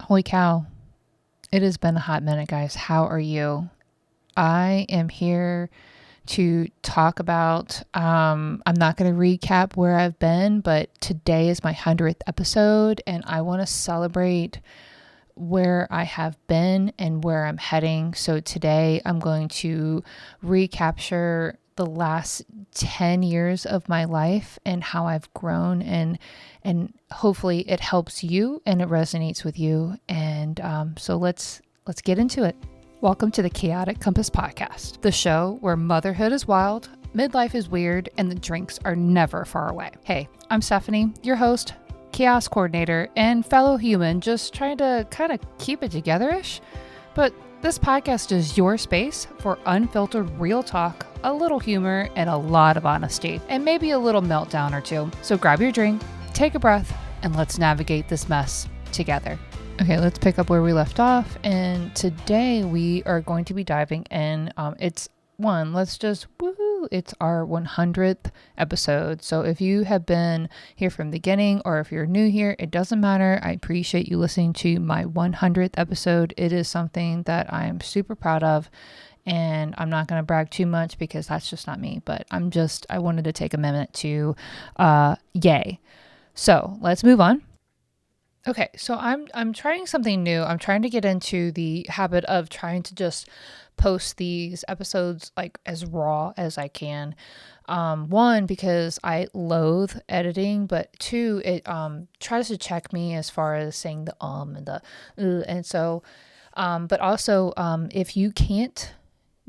Holy cow. It has been a hot minute, guys. How are you? I am here to talk about, I'm not going to recap where I've been, but today is my 100th episode and I want to celebrate where I have been and where I'm heading. So today I'm going to recapture the last 10 years of my life and how I've grown, and hopefully it helps you and it resonates with you. And so let's get into it. Welcome to the Chaotic Compass Podcast, the show where motherhood is wild, midlife is weird, and the drinks are never far away. Hey, I'm Stephanie, your host, chaos coordinator, and fellow human, just trying to kind of keep it together-ish. But this podcast is your space for unfiltered real talk, a little humor, and a lot of honesty, and maybe a little meltdown or two. So grab your drink, take a breath, and let's navigate this mess together. Okay, let's pick up where we left off. And today we are going to be diving in. It's our 100th episode. So if you have been here from the beginning or if you're new here, it doesn't matter. I appreciate you listening to my 100th episode. It is something that I'm super proud of. And I'm not going to brag too much because that's just not me. But I wanted to take a minute to yay. So let's move on. Okay, so I'm trying something new. I'm trying to get into the habit of trying to just post these episodes like as raw as I can. One, because I loathe editing, but two, it tries to check me as far as saying the and the and so but also if you can't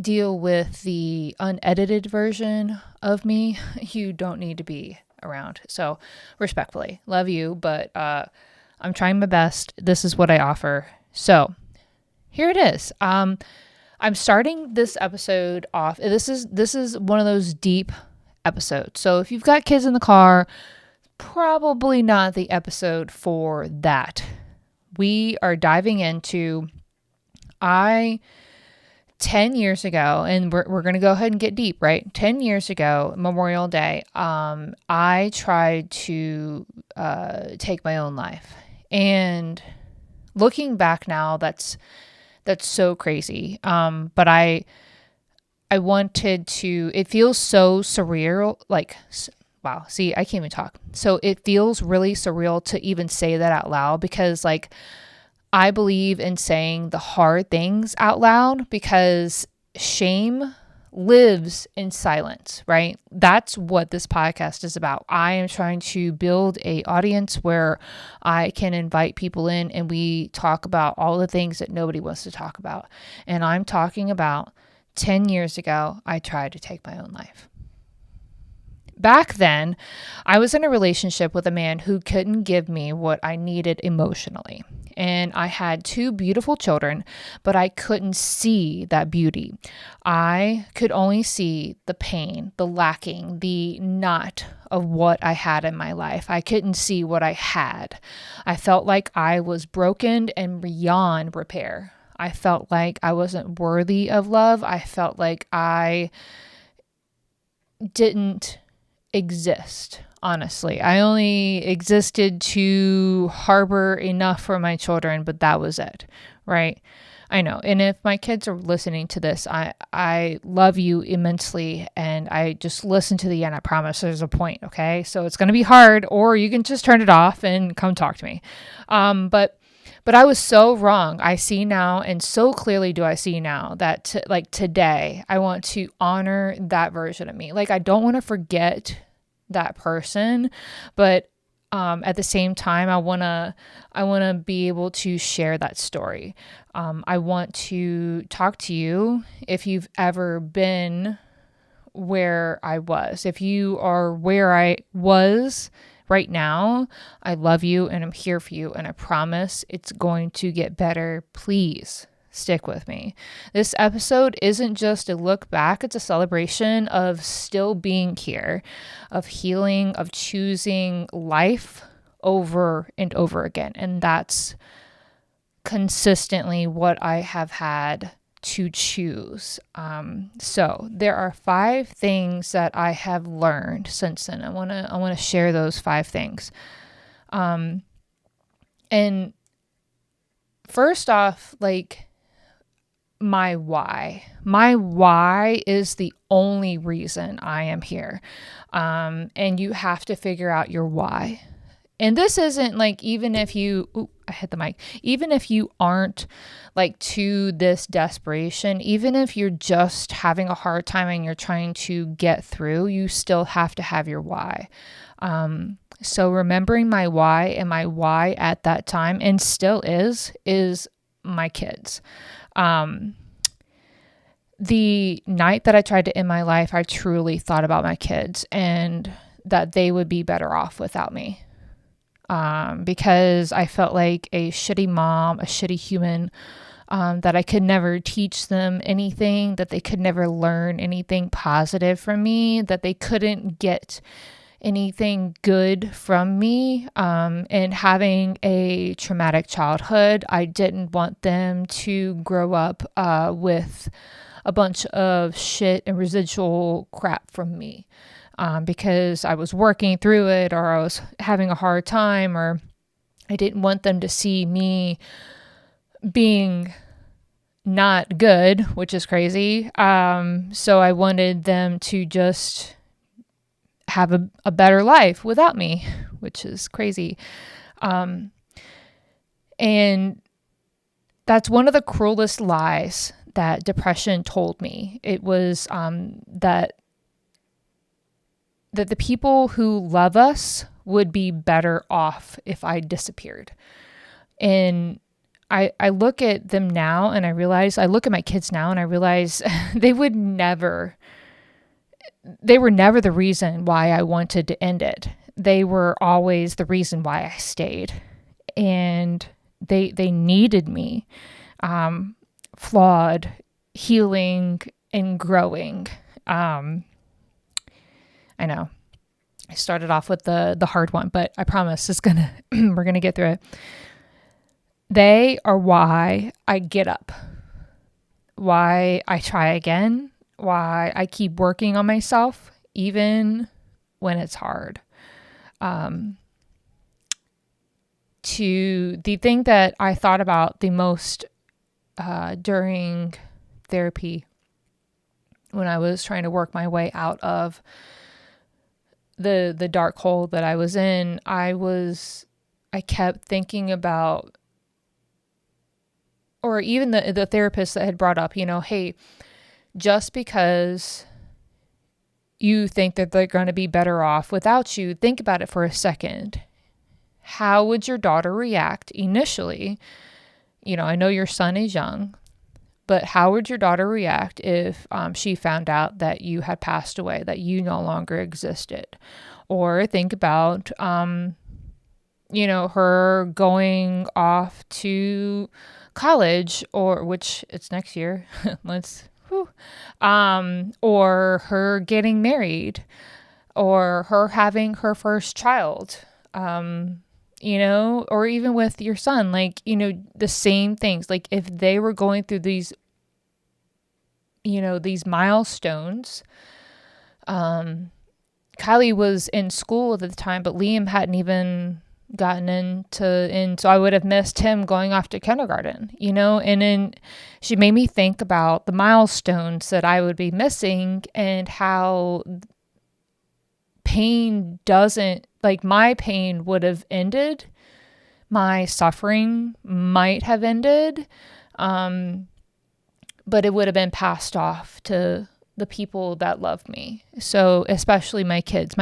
deal with the unedited version of me, you don't need to be around. So respectfully, love you, but I'm trying my best. This is what I offer. So here it is. I'm starting this episode off. This is one of those deep episodes. So if you've got kids in the car, probably not the episode for that. We are diving into 10 years ago, and we're going to go ahead and get deep, right? 10 years ago, Memorial Day, I tried to take my own life. And looking back now, that's so crazy. But I wanted to, it feels so surreal, like, wow, see, I can't even talk. So it feels really surreal to even say that out loud because like, I believe in saying the hard things out loud because shame lives in silence, right? That's what this podcast is about. I am trying to build an audience where I can invite people in and we talk about all the things that nobody wants to talk about. And I'm talking about 10 years ago, I tried to take my own life. Back then, I was in a relationship with a man who couldn't give me what I needed emotionally. And I had 2 beautiful children, but I couldn't see that beauty. I could only see the pain, the lacking, the not of what I had in my life. I couldn't see what I had. I felt like I was broken and beyond repair. I felt like I wasn't worthy of love. I felt like I didn't exist. Honestly, I only existed to harbor enough for my children, but that was it, right? I know. And if my kids are listening to this, I love you immensely, and I just listen to the end. I promise there's a point, okay? So it's going to be hard, or you can just turn it off and come talk to me. But I was so wrong. I see now, and so clearly do I see now that today, I want to honor that version of me. Like, I don't want to forget that person, but at the same time, I wanna be able to share that story. I want to talk to you if you've ever been where I was. If you are where I was right now, I love you and I'm here for you, and I promise it's going to get better. Please stick with me. This episode isn't just a look back, it's a celebration of still being here, of healing, of choosing life over and over again. And that's consistently what I have had to choose. So there are 5 things that I have learned since then. I want to share those 5 things. And first off, like, my why. My why is the only reason I am here. And you have to figure out your why. And this isn't like, even if you, I hit the mic, even if you aren't like to this desperation, even if you're just having a hard time and you're trying to get through, you still have to have your why. So remembering my why, and my why at that time, and still is my kids. The night that I tried to end my life, I truly thought about my kids and that they would be better off without me. Because I felt like a shitty mom, a shitty human, that I could never teach them anything, that they could never learn anything positive from me, that they couldn't get anything good from me. And having a traumatic childhood, I didn't want them to grow up with a bunch of shit and residual crap from me. Because I was working through it, or I was having a hard time, or I didn't want them to see me being not good, which is crazy. So I wanted them to just have a better life without me, which is crazy. And that's one of the cruelest lies that depression told me. It was that the people who love us would be better off if I disappeared. And I look at them now and I look at my kids now and I realize they were never the reason why I wanted to end it. They were always the reason why I stayed. And they needed me, flawed, healing, and growing. I know I started off with the hard one, but I promise we're gonna get through it. They are why I get up, why I try again, why I keep working on myself, even when it's hard. To the thing that I thought about the most during therapy, when I was trying to work my way out of the dark hole that I was in, I kept thinking about, or even the therapist that had brought up, hey, just because you think that they're going to be better off without you, think about it for a second. How would your daughter react initially? I know your son is young, but how would your daughter react if she found out that you had passed away, that you no longer existed? Or think about, her going off to college, or which it's next year. Or her getting married, or her having her first child, or even with your son, the same things. Like, if they were going through these, these milestones, Kylie was in school at the time, but Liam hadn't even gotten and so I would have missed him going off to kindergarten, and then she made me think about the milestones that I would be missing, and how my pain would have ended, my suffering might have ended, but it would have been passed off to the people that love me. So especially my kids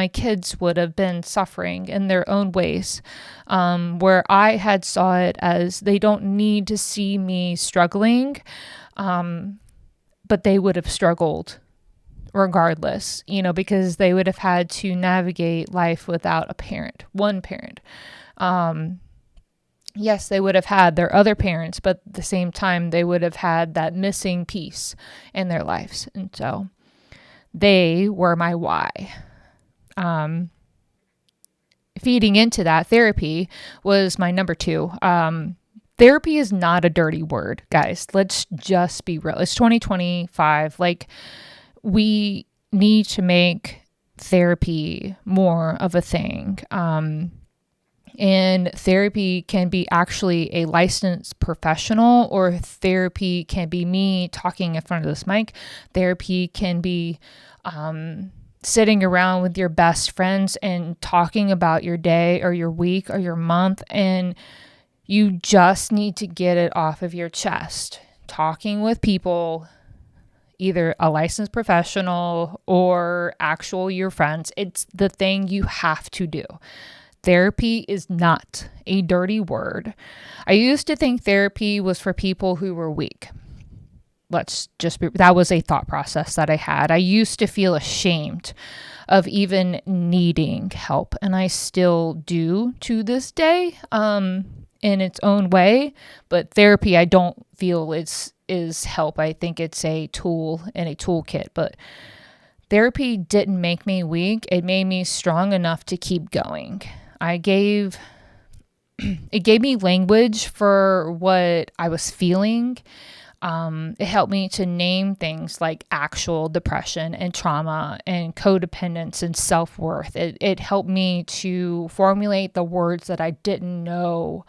would have been suffering in their own ways, where I had saw it as they don't need to see me struggling, but they would have struggled regardless, because they would have had to navigate life without one parent. Yes, they would have had their other parents, but at the same time, they would have had that missing piece in their lives. And so they were my why. Feeding into that, therapy was my number 2. Therapy is not a dirty word, guys. Let's just be real. It's 2025. We need to make therapy more of a thing. And therapy can be actually a licensed professional, or therapy can be me talking in front of this mic. Therapy can be sitting around with your best friends and talking about your day or your week or your month. And you just need to get it off of your chest. Talking with people, either a licensed professional or actual your friends, it's the thing you have to do. Therapy is not a dirty word. I used to think therapy was for people who were weak. That was a thought process that I had. I used to feel ashamed of even needing help, and I still do to this day, in its own way. But therapy, I don't feel is help. I think it's a tool and a toolkit. But therapy didn't make me weak. It made me strong enough to keep going. It gave me language for what I was feeling. It helped me to name things like actual depression and trauma and codependence and self-worth. It helped me to formulate the words that I didn't know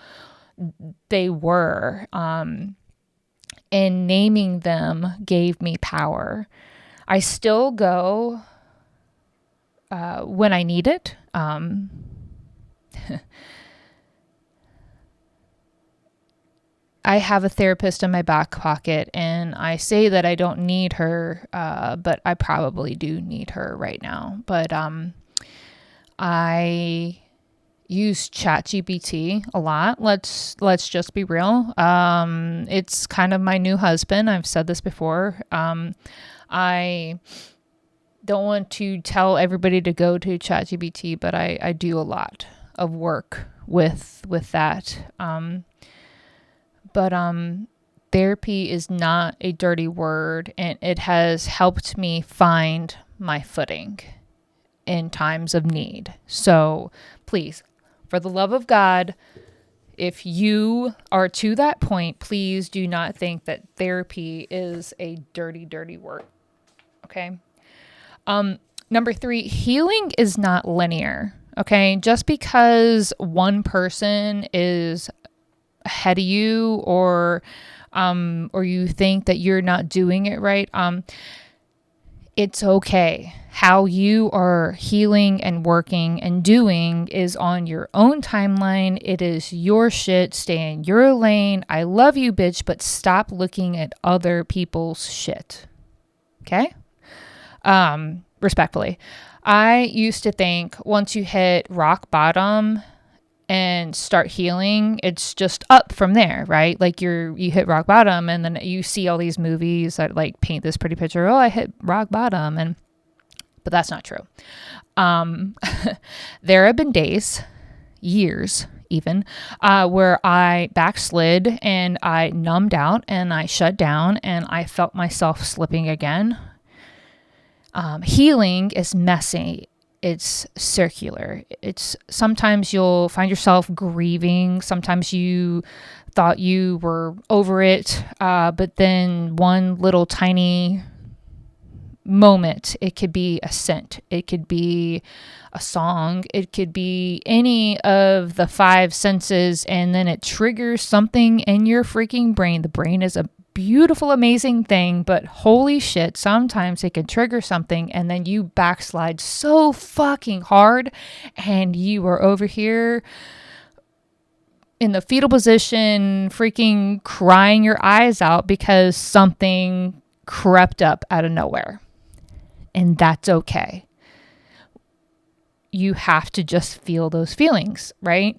they were. And naming them gave me power. I still go when I need it. I have a therapist in my back pocket, and I say that I don't need her, but I probably do need her right now. But I use ChatGPT a lot. Let's just be real. It's kind of my new husband. I've said this before. I don't want to tell everybody to go to ChatGPT, but I do a lot of work with that. But therapy is not a dirty word, and it has helped me find my footing in times of need. So please, for the love of God, if you are to that point, please do not think that therapy is a dirty, dirty word. Okay. Number 3, healing is not linear. Okay. Just because one person is ahead of you, or you think that you're not doing it right, it's okay. How you are healing and working and doing is on your own timeline. It is your shit. Stay in your lane. I love you, bitch, but stop looking at other people's shit. Okay? Respectfully. I used to think once you hit rock bottom and start healing, it's just up from there, right? Like you hit rock bottom, and then you see all these movies that like paint this pretty picture. Oh, I hit rock bottom, but that's not true. There have been days, years even, where I backslid and I numbed out and I shut down and I felt myself slipping again. Healing is messy. It's circular. It's sometimes you'll find yourself grieving. Sometimes you thought you were over it. But then one little tiny moment, it could be a scent. It could be a song. It could be any of the 5 senses. And then it triggers something in your freaking brain. The brain is a beautiful, amazing thing, but holy shit, sometimes it can trigger something and then you backslide so fucking hard and you are over here in the fetal position, freaking crying your eyes out because something crept up out of nowhere. And that's okay. You have to just feel those feelings, right?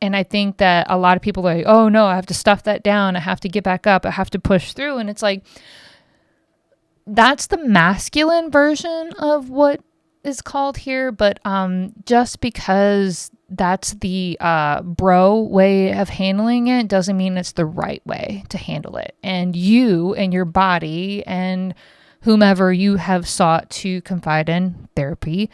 And I think that a lot of people are like, oh no, I have to stuff that down. I have to get back up. I have to push through. And it's like, that's the masculine version of what is called here. But just because that's the bro way of handling it doesn't mean it's the right way to handle it. And you and your body and whomever you have sought to confide in therapy,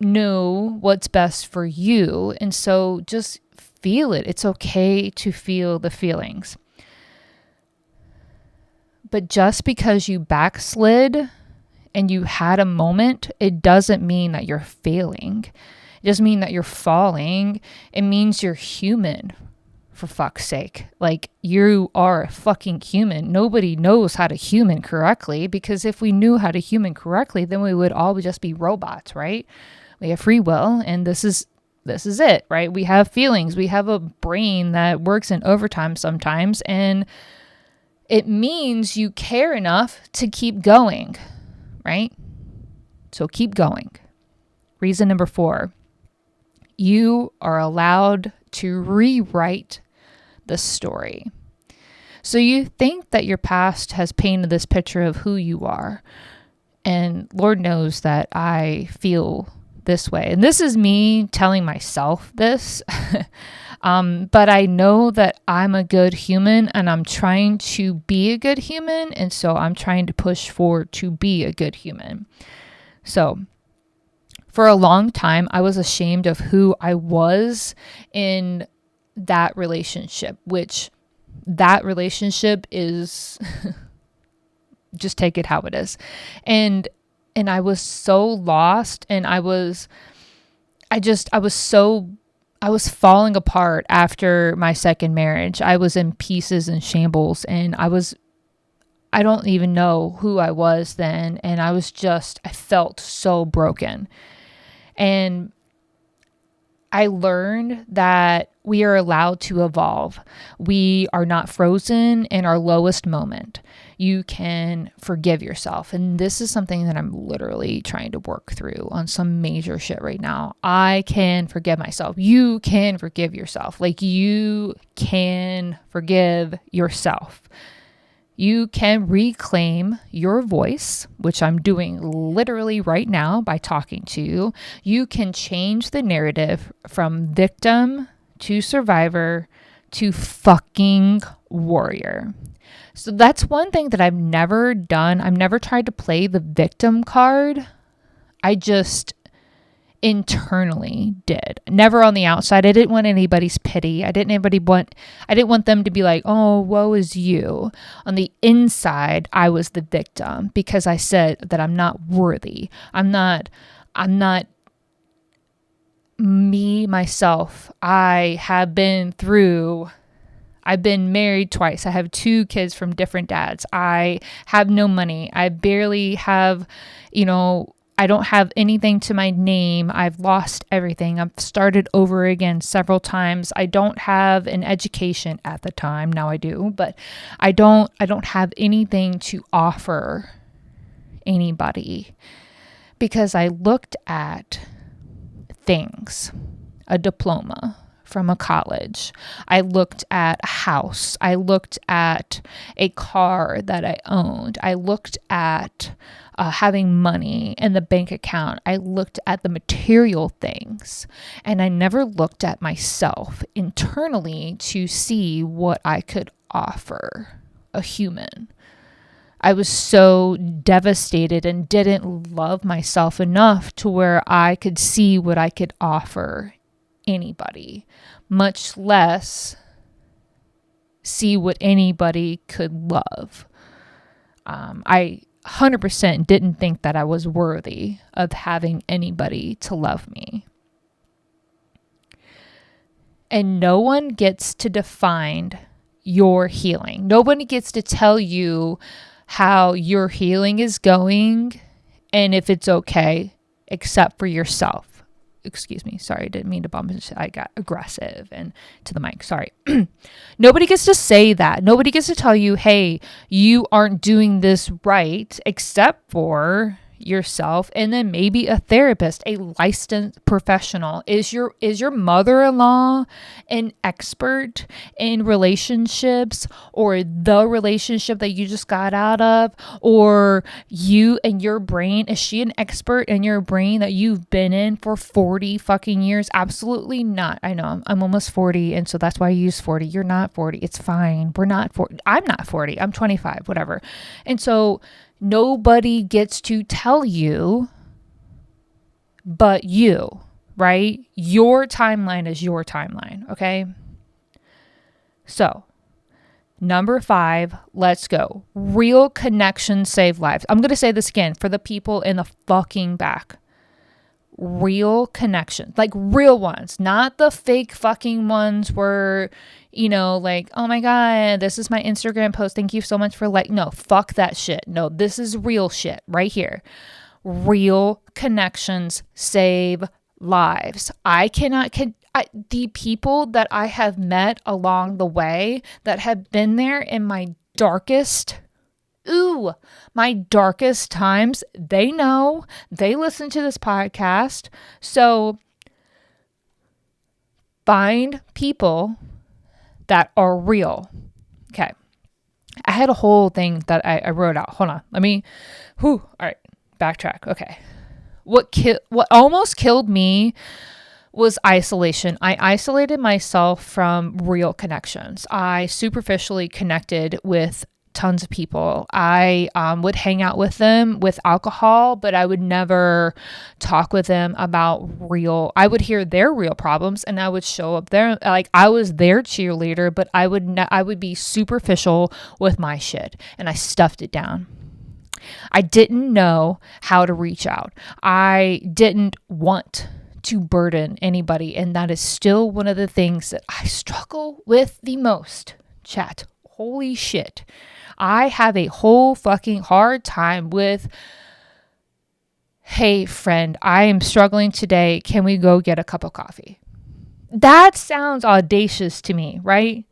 know what's best for you. And so just feel it. It's okay to feel the feelings. But just because you backslid and you had a moment, it doesn't mean that you're failing. It doesn't mean that you're falling. It means you're human, for fuck's sake. Like, you are a fucking human. Nobody knows how to human correctly, because if we knew how to human correctly, then we would all just be robots, right? We have free will, and this is it, right? We have feelings. We have a brain that works in overtime sometimes, and it means you care enough to keep going, right? So keep going. Reason number 4, you are allowed to rewrite the story. So you think that your past has painted this picture of who you are. And Lord knows that I feel this way. And this is me telling myself this. But I know that I'm a good human, and I'm trying to be a good human. And so I'm trying to push forward to be a good human. So for a long time, I was ashamed of who I was in that relationship, which that relationship is just take it how it is. And I was so lost, and I was falling apart after my second marriage. I was in pieces and shambles, and I don't even know who I was then. And I felt so broken. And I learned that we are allowed to evolve. We are not frozen in our lowest moment. You can forgive yourself. And this is something that I'm literally trying to work through on some major shit right now. I can forgive myself. You can forgive yourself. Like, you can forgive yourself. You can reclaim your voice, which I'm doing literally right now by talking to you. You can change the narrative from victim to survivor to fucking warrior. So that's one thing that I've never done. I've never tried to play the victim card. I just internally did. Never on the outside. I didn't want anybody's pity. I didn't want them to be like, oh, woe is you. On the inside, I was the victim, because I said that I'm not worthy. I'm not me, myself. I've been married twice. I have 2 kids from different dads. I have no money. I barely have, I don't have anything to my name. I've lost everything. I've started over again several times. I don't have an education at the time. Now I do, but I don't have anything to offer anybody, because I looked at things, a diploma from a college. I looked at a house. I looked at a car that I owned. I looked at having money in the bank account. I looked at the material things, and I never looked at myself internally to see what I could offer a human. I was so devastated and didn't love myself enough to where I could see what I could offer anybody, much less see what anybody could love. I 100% didn't think that I was worthy of having anybody to love me. And no one gets to define your healing. Nobody gets to tell you how your healing is going and if it's okay, except for yourself. Excuse me. Sorry, I didn't mean to bump into. I got aggressive and to the mic. Sorry. Nobody gets to say that. Nobody gets to tell you, hey, you aren't doing this right, except for yourself, and then maybe a therapist, a licensed professional. Is your mother-in-law an expert in relationships, or the relationship that you just got out of, or you and your brain? Is she an expert in your brain that you've been in for 40 fucking years? Absolutely not. I know I'm almost 40, and so that's why I use 40. You're not 40. It's fine. We're not 40. I'm not 40. I'm 25, whatever. And so nobody gets to tell you but you, right? Your timeline is your timeline, okay? So, number 5, let's go. Real connections save lives. I'm going to say this again for the people in the fucking back. real connections, like real ones, not the fake fucking ones where, like, oh my God, this is my Instagram post. Thank you so much for no, fuck that shit. No, this is real shit right here. Real connections save lives. The people that I have met along the way that have been there in my darkest times, they know, they listen to this podcast. So find people that are real. Okay. I had a whole thing that I wrote out. Hold on. All right. Backtrack. Okay. What almost killed me was isolation. I isolated myself from real connections. I superficially connected with tons of people. I would hang out with them with alcohol, but I would never talk with them about I would hear their real problems and I would show up there like I was their cheerleader, but I would be superficial with my shit and I stuffed it down. I didn't know how to reach out. I didn't want to burden anybody, and that is still one of the things that I struggle with the most. Chat. Holy shit. I have a whole fucking hard time with, hey friend, I am struggling today. Can we go get a cup of coffee? That sounds audacious to me, right?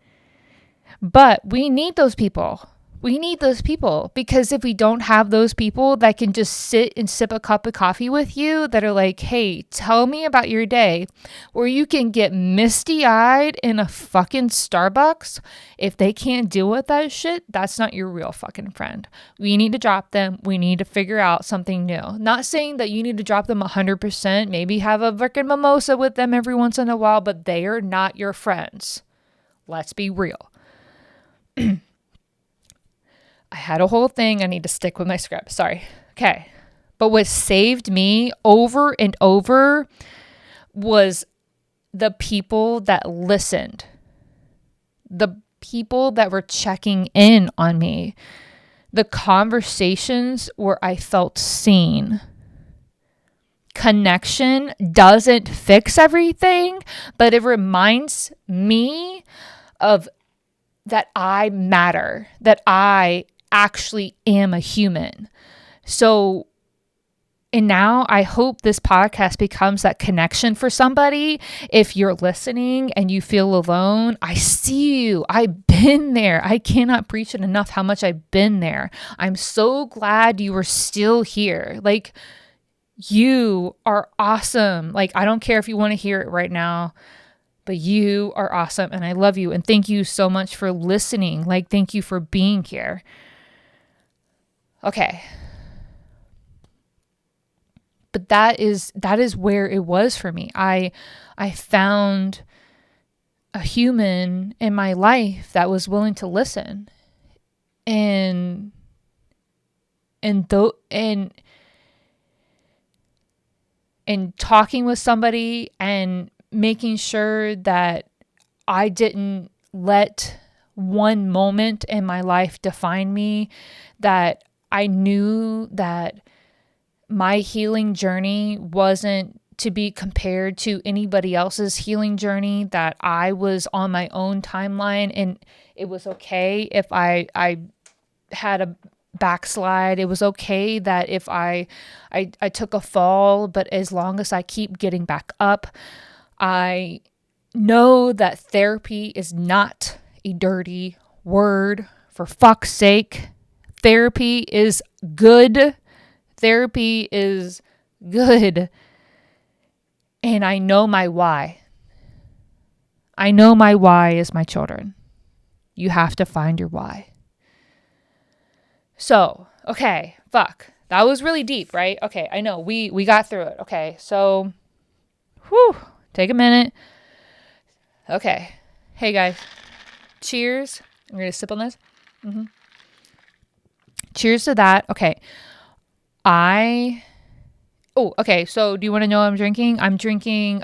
But we need those people. We need those people, because if we don't have those people that can just sit and sip a cup of coffee with you, that are like, hey, tell me about your day, where you can get misty-eyed in a fucking Starbucks, if they can't deal with that shit, that's not your real fucking friend. We need to drop them. We need to figure out something new. Not saying that you need to drop them 100%, maybe have a freaking mimosa with them every once in a while, but they are not your friends. Let's be real. I had a whole thing. I need to stick with my script. Sorry. Okay. But what saved me over and over was the people that listened, the people that were checking in on me, the conversations where I felt seen. Connection doesn't fix everything, but it reminds me of that I matter, that I actually am a human. So, and now I hope this podcast becomes that connection for somebody. If you're listening and you feel alone, I see you. I've been there. I cannot preach it enough how much I've been there. I'm so glad you are still here. Like, you are awesome. Like, I don't care if you want to hear it right now, but you are awesome and I love you. And thank you so much for listening. Like, thank you for being here. Okay. But that is where it was for me. I found a human in my life that was willing to listen. And talking with somebody and making sure that I didn't let one moment in my life define me, that I knew that my healing journey wasn't to be compared to anybody else's healing journey, that I was on my own timeline and it was okay if I had a backslide. It was okay that if I took a fall, but as long as I keep getting back up, I know that therapy is not a dirty word. For fuck's sake, therapy is good. Therapy is good. And I know my why. I know my why is my children. You have to find your why. So, okay, fuck. That was really deep, right? Okay, I know. We got through it. Okay, so, take a minute. Okay. Hey, guys. Cheers. I'm going to sip on this. Mm-hmm. Cheers to that. Okay. Okay. So do you want to know what I'm drinking? I'm drinking,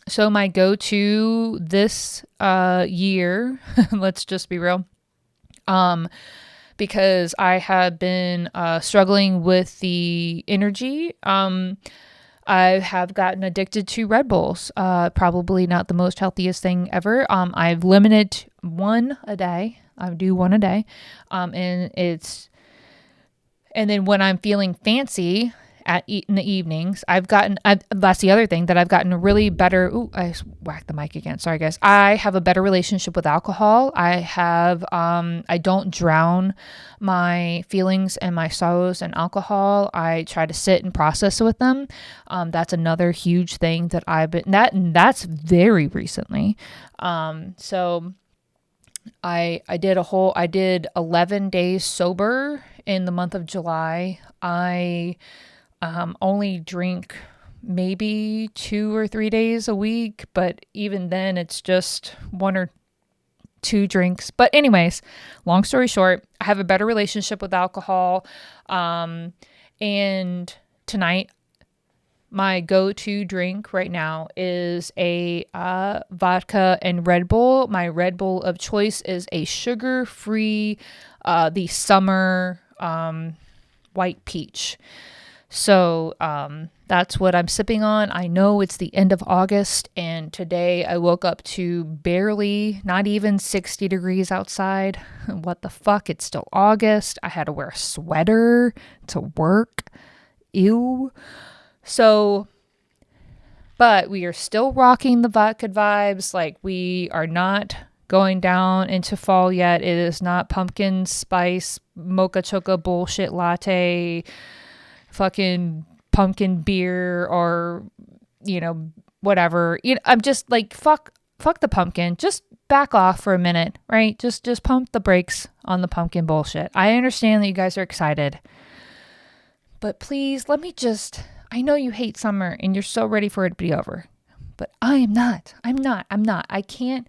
so my go-to this, year, let's just be real. Because I have been, struggling with the energy, I have gotten addicted to Red Bulls. Probably not the most healthiest thing ever. I've limited one a day. I do one a day. And then when I'm feeling fancy in the evenings, that's the other thing that I've gotten a really better. Ooh, I whacked the mic again. Sorry guys. I have a better relationship with alcohol. I don't drown my feelings and my sorrows in alcohol. I try to sit and process with them. That's another huge thing that that's very recently. So I did 11 days sober in the month of July. I only drink maybe 2 or 3 days a week, but even then it's just 1 or 2 drinks. But anyways, long story short, I have a better relationship with alcohol. And tonight, my go-to drink right now is a vodka and Red Bull. My Red Bull of choice is a sugar-free, the summer white peach. So that's what I'm sipping on. I know it's the end of August, and today I woke up to barely, not even 60 degrees outside. What the fuck? It's still August. I had to wear a sweater to work. Ew. So, but we are still rocking the vodka vibes. Like, we are not going down into fall yet. It is not pumpkin spice, mocha choca bullshit latte, fucking pumpkin beer, or, whatever. I'm just like, fuck the pumpkin. Just back off for a minute, right? Just pump the brakes on the pumpkin bullshit. I understand that you guys are excited, but please I know you hate summer and you're so ready for it to be over, but I am not. I'm not. I can't.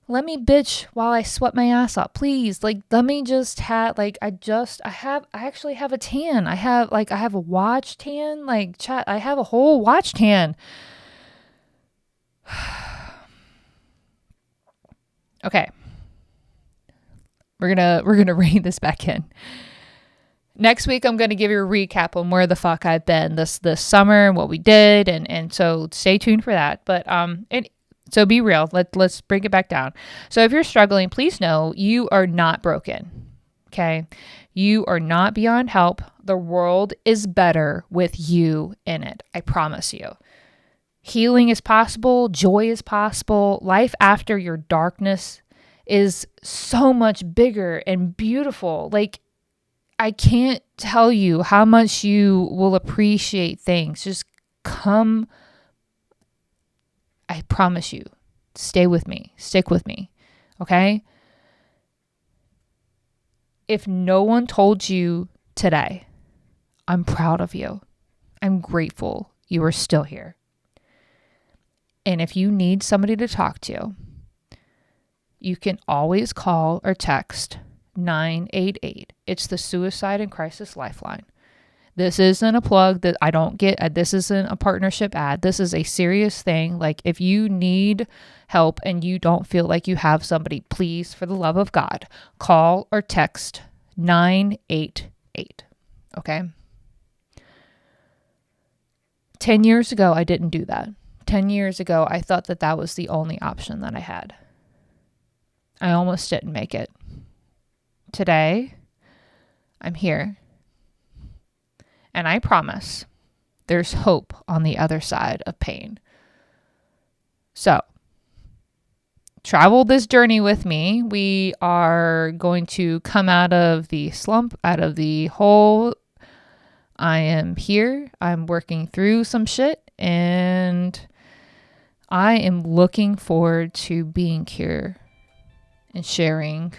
Let me bitch while I sweat my ass off, please. Like, let me just have, like, I actually have a tan. I have a watch tan, like, chat. I have a whole watch tan. Okay. We're gonna rein this back in. Next week, I'm going to give you a recap on where the fuck I've been this summer and what we did. And so stay tuned for that. But, so be real. Let's bring it back down. So if you're struggling, please know you are not broken. Okay. You are not beyond help. The world is better with you in it. I promise you. Healing is possible. Joy is possible. Life after your darkness is so much bigger and beautiful. Like, I can't tell you how much you will appreciate things. Just come. I promise you. Stay with me. Stick with me. Okay? If no one told you today, I'm proud of you. I'm grateful you are still here. And if you need somebody to talk to, you can always call or text 988. It's the Suicide and Crisis Lifeline. This isn't a plug that I don't get. This isn't a partnership ad. This is a serious thing. Like, if you need help and you don't feel like you have somebody, please, for the love of God, call or text 988. Okay? 10 years ago, I didn't do that. 10 years ago, I thought that was the only option that I had. I almost didn't make it. Today, I'm here. And I promise there's hope on the other side of pain. So, travel this journey with me. We are going to come out of the slump, out of the hole. I am here. I'm working through some shit. And I am looking forward to being here and sharing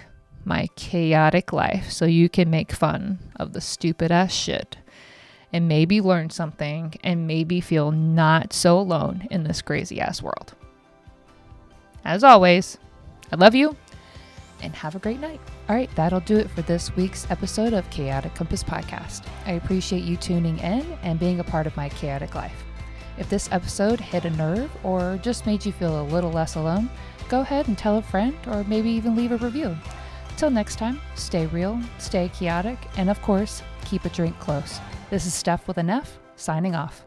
my chaotic life so you can make fun of the stupid ass shit and maybe learn something and maybe feel not so alone in this crazy ass world. As always, I love you and have a great night. All right, that'll do it for this week's episode of Chaotic Compass Podcast. I appreciate you tuning in and being a part of my chaotic life. If this episode hit a nerve or just made you feel a little less alone, go ahead and tell a friend or maybe even leave a review. Till next time, stay real, stay chaotic, and of course, keep a drink close. This is Steph with an F, signing off.